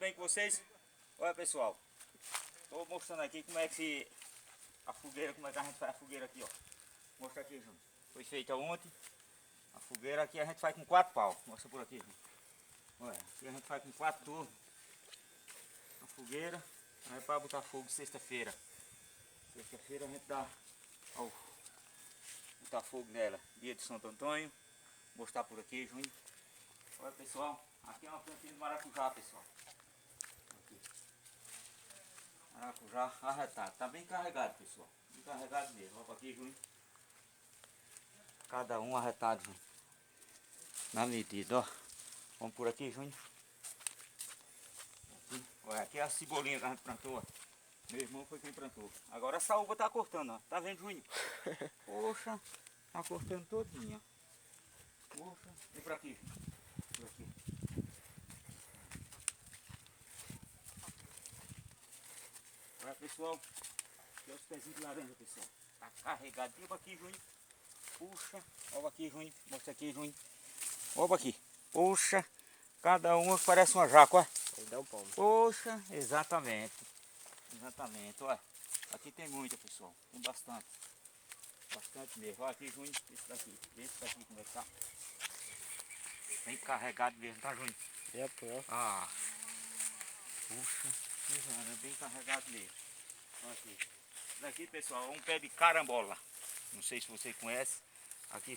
bem com vocês? Olha pessoal, estou mostrando aqui como é que a fogueira, como é que a gente faz a fogueira aqui, ó. Mostra aqui, Júnior. Foi feita ontem. A fogueira aqui a gente faz com 4 pau. Mostra por aqui, Júnior. Olha, aqui a gente faz com 4 turnos. A fogueira, aí é para botar fogo sexta-feira. Sexta-feira a gente dá, ó, botar fogo nela. Dia de Santo Antônio. Mostrar por aqui, Júnior. Olha pessoal, aqui é uma plantinha de maracujá, pessoal. Aqui. Maracujá arretado, tá bem carregado, pessoal. Bem carregado mesmo. Olha aqui, Júnior. Cada um arretado, Júnior. Na medida, ó. Vamos por aqui, Júnior. Aqui. Olha, aqui é a cebolinha que a gente plantou, ó. Meu irmão foi quem plantou. Agora essa uva tá cortando, ó. Tá vendo, Júnior? Poxa, tá cortando todinha. Poxa, vem por aqui. Por aqui. Olha pessoal, aqui é os pezinhos de laranja, pessoal. Tá carregadinho aqui, Júnior. Puxa, olha aqui, Júnior. Mostra aqui, Júnior. Olha aqui. Puxa, cada uma parece uma jaca, ó. Aí dá um palmo. Poxa, exatamente. Exatamente, olha. Aqui tem muita, pessoal. Tem bastante. Bastante mesmo. Olha aqui, Júnior. Esse daqui. Esse daqui como é que tá. Bem carregado mesmo, tá, Júnior? É, pô. Ah. Puxa, é bem carregado mesmo. Olha aqui. Daqui, pessoal, é um pé de carambola. Não sei se você conhece. Aqui